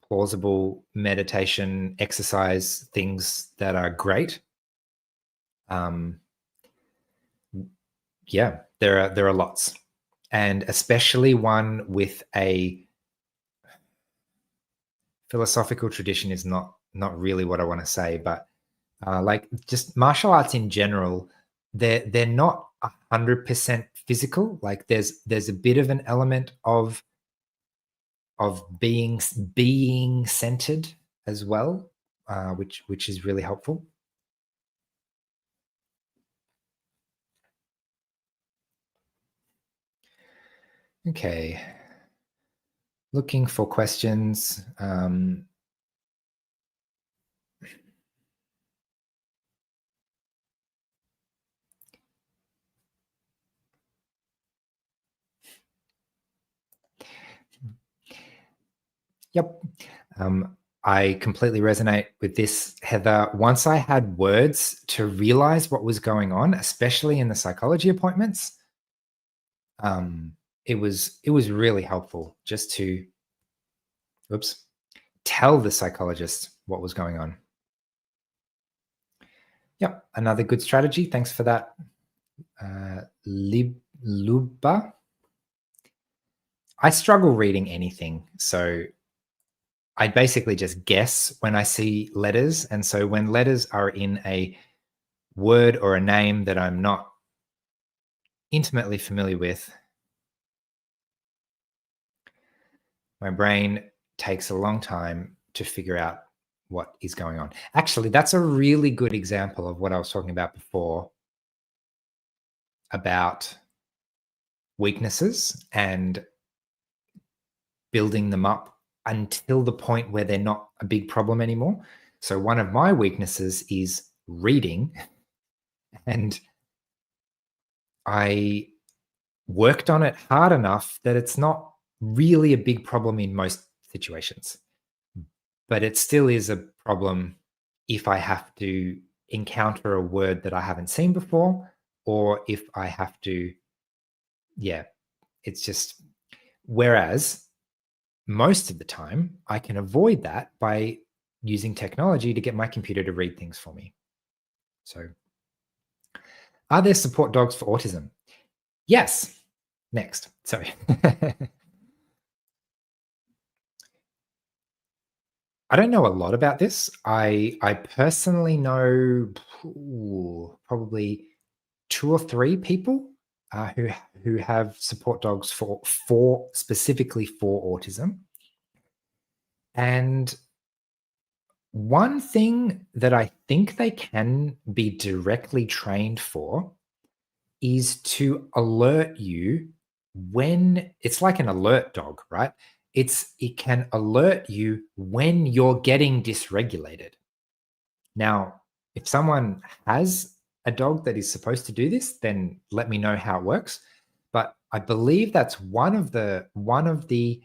plausible meditation exercise things that are great. Yeah, there are lots, and especially one with a philosophical tradition is not really what I want to say, but like just martial arts in general, they're not 100% physical. Like there's a bit of an element of being centered as well, which is really helpful. Okay, looking for questions. Yep. I completely resonate with this, Heather. Once I had words to realize what was going on, especially in the psychology appointments, it was really helpful just to, tell the psychologist what was going on. Yep, another good strategy. Thanks for that, Luba. I struggle reading anything, so I basically just guess when I see letters. And so when letters are in a word or a name that I'm not intimately familiar with, my brain takes a long time to figure out what is going on. Actually, that's a really good example of what I was talking about before about weaknesses and building them up until the point where they're not a big problem anymore. So one of my weaknesses is reading, and I worked on it hard enough that it's not really a big problem in most situations. But it still is a problem if I have to encounter a word that I haven't seen before, or if I have to, it's just, whereas most of the time I can avoid that by using technology to get my computer to read things for me. So, are there support dogs for autism? Yes. Next. Sorry. I don't know a lot about this. I personally know probably 2 or 3 people who have support dogs for specifically for autism. And one thing that I think they can be directly trained for is to alert you when it's like an alert dog, right? It can alert you when you're getting dysregulated. Now, if someone has a dog that is supposed to do this, then let me know how it works. But I believe that's one of the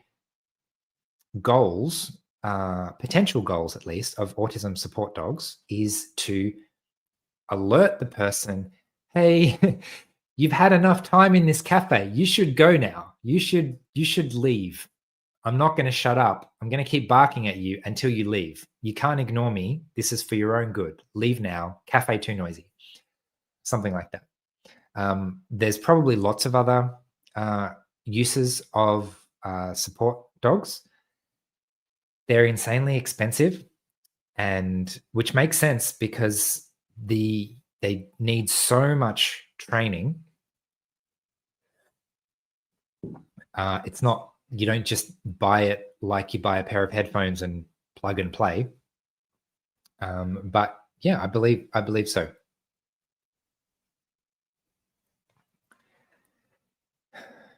goals, potential goals at least, of autism support dogs is to alert the person, hey, you've had enough time in this cafe. You should go now. You should leave. I'm not going to shut up. I'm going to keep barking at you until you leave. You can't ignore me. This is for your own good. Leave now. Cafe too noisy. Something like that. There's probably lots of other uses of support dogs. They're insanely expensive, and which makes sense because they need so much training. It's not, you don't just buy it like you buy a pair of headphones and plug and play. But yeah, I believe so.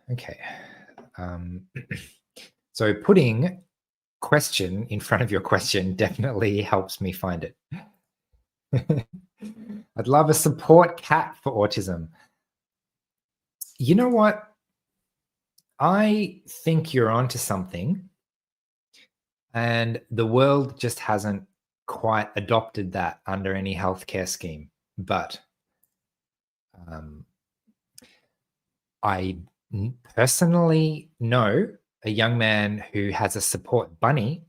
Okay. So putting question in front of your question definitely helps me find it. I'd love a support cat for autism. You know what? I think you're onto something, and the world just hasn't quite adopted that under any healthcare scheme. But I Personally, no. A young man who has a support bunny,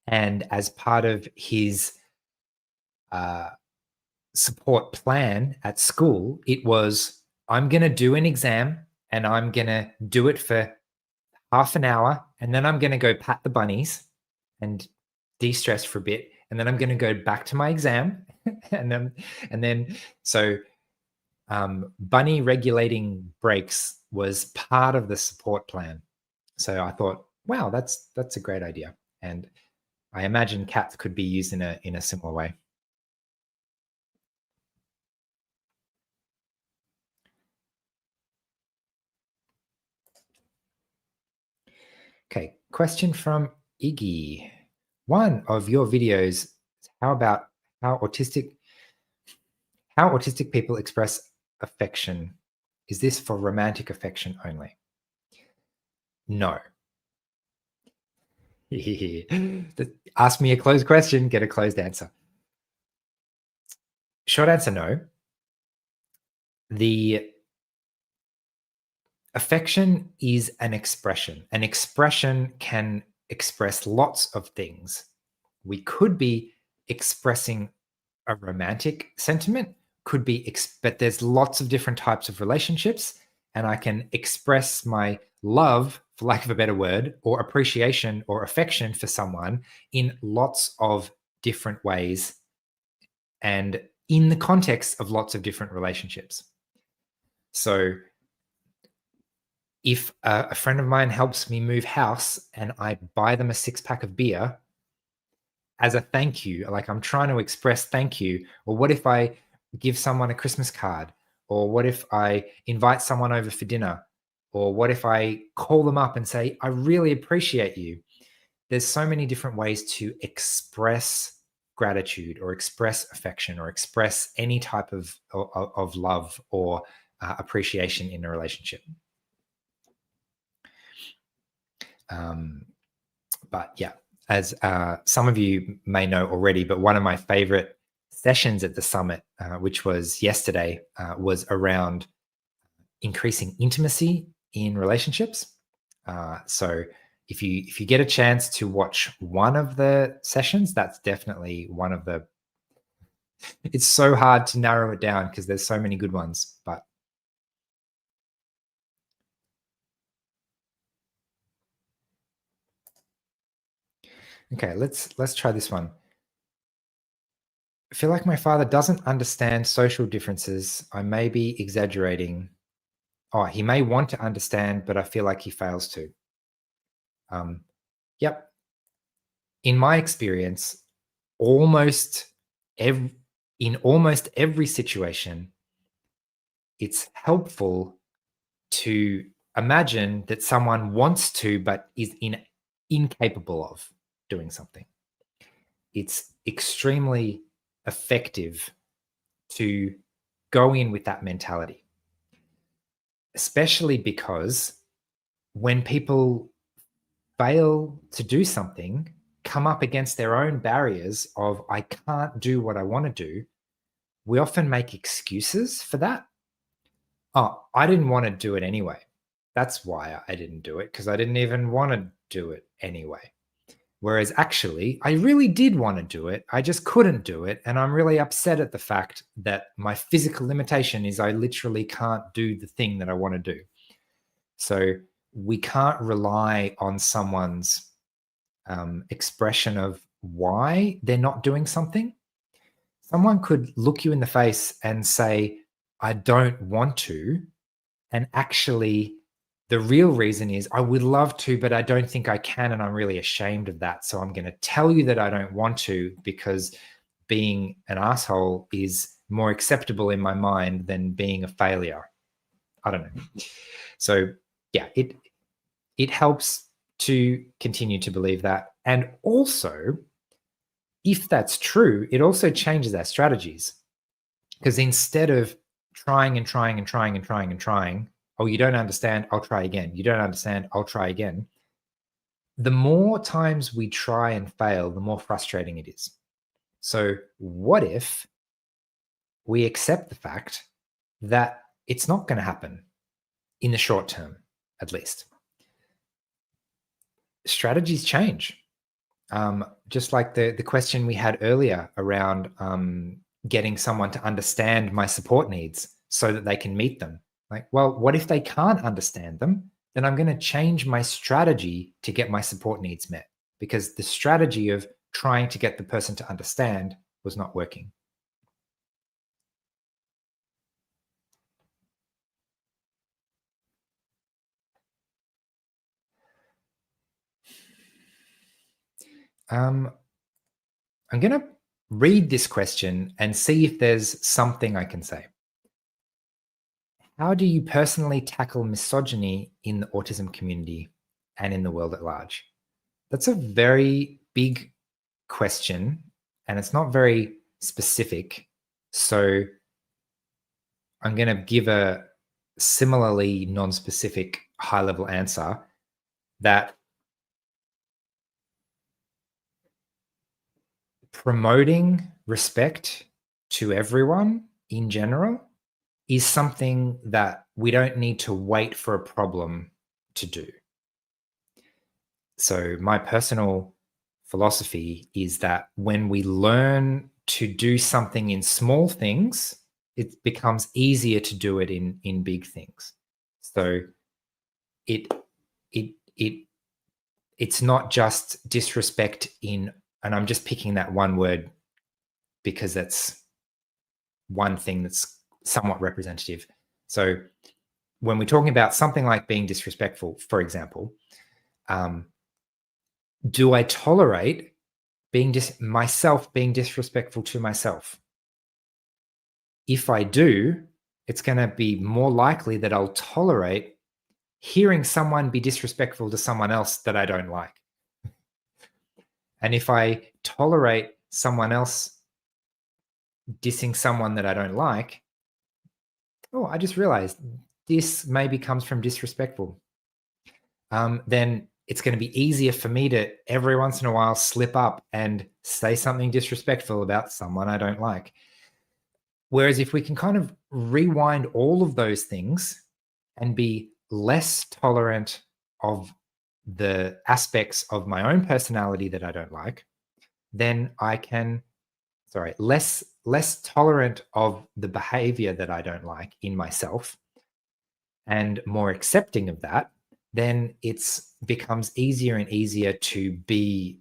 and as part of his uh, support plan at school, it was, I'm going to do an exam and I'm going to do it for half an hour, and then I'm going to go pat the bunnies and de-stress for a bit, and then I'm going to go back to my exam, and then so bunny regulating breaks was part of the support plan. So I thought, wow, that's a great idea, and I imagine cats could be used in a similar way. Okay, question from Iggy. One of your videos, how about how autistic people express affection? Is this for romantic affection only? No. Ask me a closed question, get a closed answer. Short answer, no. The affection is an expression. An expression can express lots of things. We could be expressing a romantic sentiment, could be, but there's lots of different types of relationships, and I can express my love, for lack of a better word, or appreciation or affection for someone in lots of different ways and in the context of lots of different relationships. So if a friend of mine helps me move house and I buy them a 6-pack of beer as a thank you, like I'm trying to express thank you, or what if I give someone a Christmas card, or what if I invite someone over for dinner, or what if I call them up and say, I really appreciate you. There's so many different ways to express gratitude or express affection or express any type of love or appreciation in a relationship. But yeah, as some of you may know already, but one of my favorite sessions at the summit, which was yesterday, was around increasing intimacy in relationships. So if you get a chance to watch one of the sessions, that's definitely one of the. It's so hard to narrow it down because there's so many good ones, but. Okay, let's try this one. I feel like my father doesn't understand social differences. I may be exaggerating. Oh, he may want to understand, but I feel like he fails to. Yep. In my experience, almost every, in almost every situation, it's helpful to imagine that someone wants to, but is incapable of doing something. It's extremely effective to go in with that mentality, especially because when people fail to do something, come up against their own barriers of, I can't do what I want to do, we often make excuses for that. Oh, I didn't want to do it anyway. That's why I didn't do it, because I didn't even want to do it anyway. Whereas actually, I really did want to do it. I just couldn't do it. And I'm really upset at the fact that my physical limitation is I literally can't do the thing that I want to do. So we can't rely on someone's expression of why they're not doing something. Someone could look you in the face and say, I don't want to. And actually, the real reason is I would love to, but I don't think I can. And I'm really ashamed of that. So I'm going to tell you that I don't want to, because being an asshole is more acceptable in my mind than being a failure. I don't know. So yeah, it helps to continue to believe that. And also, if that's true, it also changes our strategies. Because instead of trying and trying and trying and trying and trying, oh, you don't understand, I'll try again. You don't understand, I'll try again. The more times we try and fail, the more frustrating it is. So what if we accept the fact that it's not going to happen? in the short term, at least. Strategies change. Just like the question we had earlier around getting someone to understand my support needs so that they can meet them. Like, well, what if they can't understand them? Then I'm going to change my strategy to get my support needs met, because the strategy of trying to get the person to understand was not working. I'm going to read this question and see if there's something I can say. How do you personally tackle misogyny in the autism community and in the world at large? That's a very big question, and it's not very specific. So I'm going to give a similarly non-specific high-level answer that promoting respect to everyone in general is something that we don't need to wait for a problem to do. So my personal philosophy is that when we learn to do something in small things, it becomes easier to do it in big things. So it's not just disrespect in, and I'm just picking that one word because that's one thing that's somewhat representative. So when we're talking about something like being disrespectful, for example, do I tolerate myself being disrespectful to myself? If I do, it's going to be more likely that I'll tolerate hearing someone be disrespectful to someone else that I don't like. And if I tolerate someone else dissing someone that I don't like, oh, I just realized this maybe comes from disrespectful. Then it's going to be easier for me to every once in a while slip up and say something disrespectful about someone I don't like. Whereas if we can kind of rewind all of those things and be less tolerant of the aspects of my own personality that I don't like, then I can, less tolerant of the behavior that I don't like in myself and more accepting of that, then it's becomes easier and easier to be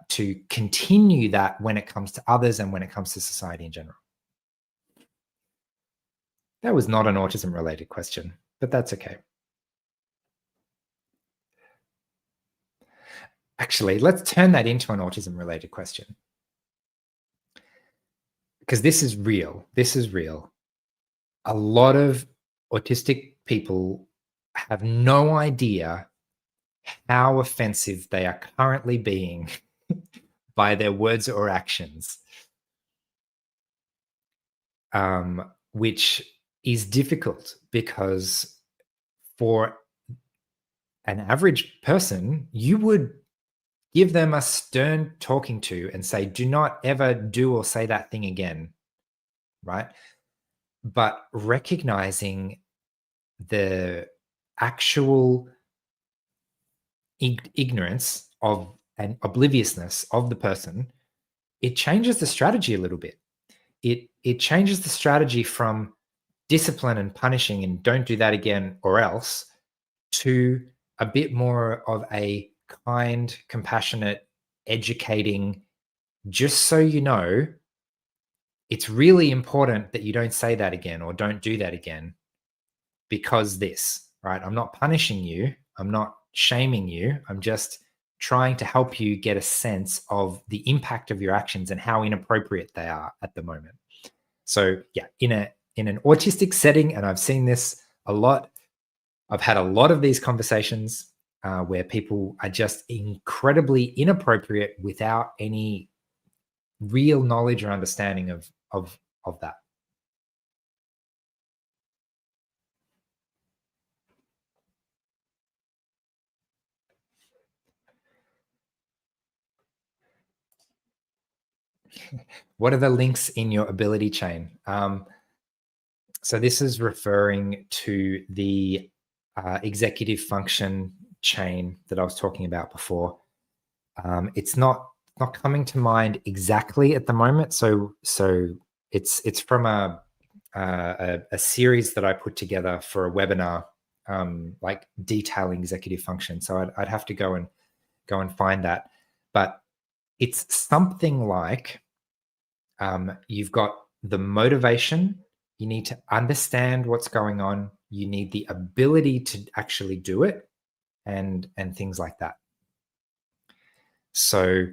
to continue that when it comes to others and when it comes to society in general. That was not an autism related question, but that's okay. Actually, let's turn that into an autism related question, because this is real. This is real. A lot of autistic people have no idea how offensive they are currently being by their words or actions, which is difficult because for an average person, you would give them a stern talking to and say, do not ever do or say that thing again, right? But recognizing the actual ignorance of and obliviousness of the person, it changes the strategy a little bit. It changes the strategy from discipline and punishing and don't do that again or else to a bit more of a kind, compassionate, educating, just so you know, it's really important that you don't say that again or don't do that again because this, right? I'm not punishing you. I'm not shaming you. I'm just trying to help you get a sense of the impact of your actions and how inappropriate they are at the moment. So yeah, in an autistic setting, and I've seen this a lot, I've had a lot of these conversations where people are just incredibly inappropriate without any real knowledge or understanding of that. What are the links in your ability chain? So this is referring to the executive function chain that I was talking about before. It's not coming to mind exactly at the moment. So it's from a series that I put together for a webinar, like detailing executive function. So I'd have to go and find that. But it's something like you've got the motivation. You need to understand what's going on. You need the ability to actually do it, and things like that. So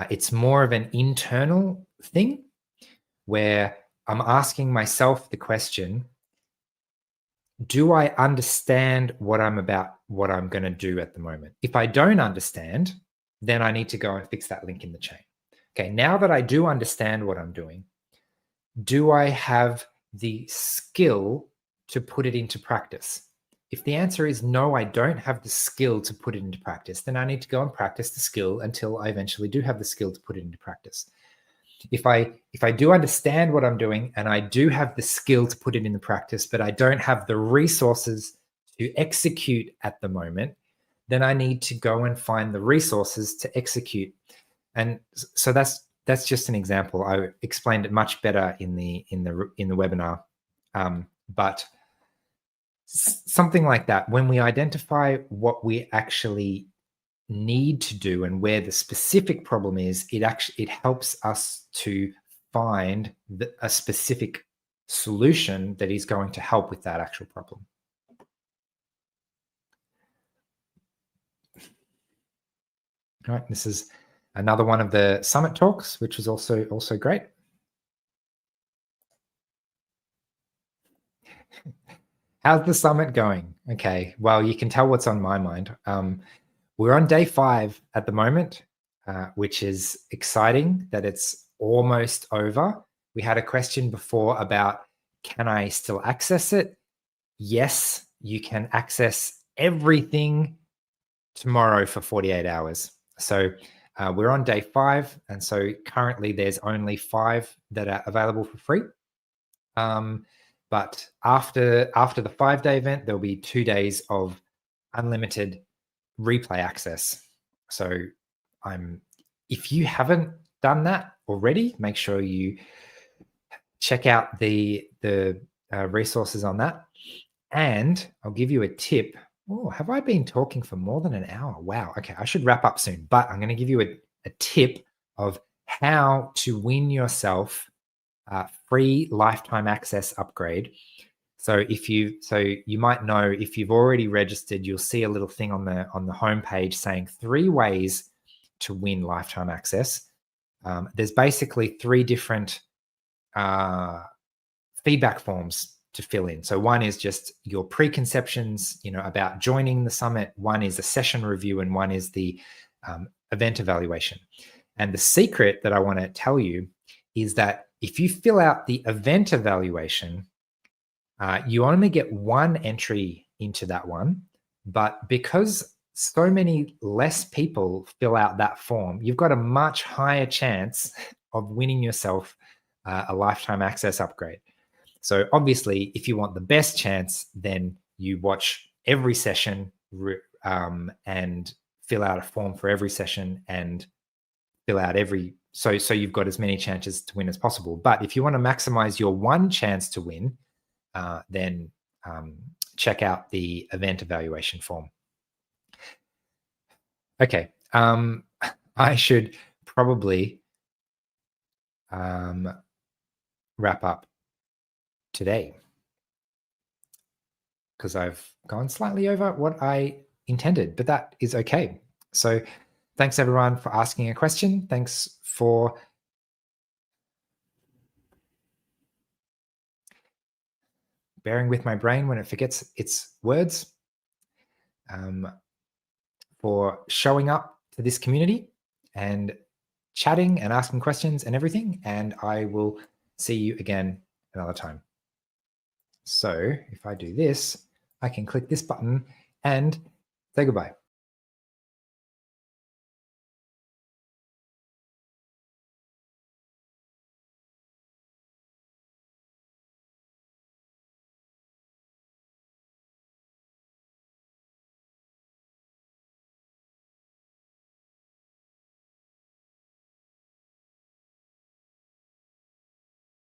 it's more of an internal thing where I'm asking myself the question, do I understand what I'm going to do at the moment? If I don't understand, then I need to go and fix that link in the chain. Okay, now that I do understand what I'm doing, do I have the skill to put it into practice? If the answer is no, I don't have the skill to put it into practice, then I need to go and practice the skill until I eventually do have the skill to put it into practice. If I do understand what I'm doing and I do have the skill to put it into practice, but I don't have the resources to execute at the moment, then I need to go and find the resources to execute. And so that's just an example. I explained it much better in the webinar, but something like that. When we identify what we actually need to do and where the specific problem is, it helps us to find a specific solution that is going to help with that actual problem. All right, this is another one of the summit talks, which was also great. How's the summit going? Okay, well, you can tell what's on my mind. We're on day 5 at the moment, which is exciting that it's almost over. We had a question before about, can I still access it? Yes, you can access everything tomorrow for 48 hours. So we're on day 5. And so currently there's only 5 that are available for free. But after the 5-day event, there'll be 2 days of unlimited replay access. So if you haven't done that already, make sure you check out the resources on that. And I'll give you a tip. Oh, have I been talking for more than an hour? Wow. Okay, I should wrap up soon, but I'm going to give you a tip of how to win yourself a free lifetime access upgrade. So you might know, if you've already registered, you'll see a little thing on the homepage saying 3 ways to win lifetime access. There's basically 3 different feedback forms to fill in. So one is just your preconceptions, about joining the summit. One is a session review, and one is the event evaluation. And the secret that I want to tell you is that if you fill out the event evaluation, you only get 1 entry into that one. But because so many less people fill out that form, you've got a much higher chance of winning yourself a lifetime access upgrade. So obviously, if you want the best chance, then you watch every session and fill out a form for every session and fill out so you've got as many chances to win as possible. But if you want to maximize your 1 chance to win, then check out the event evaluation form. Okay, I should probably wrap up today because I've gone slightly over what I intended, but that is okay. So thanks everyone for asking a question. Thanks for bearing with my brain when it forgets its words, for showing up to this community and chatting and asking questions and everything. And I will see you again another time. So if I do this, I can click this button and say goodbye.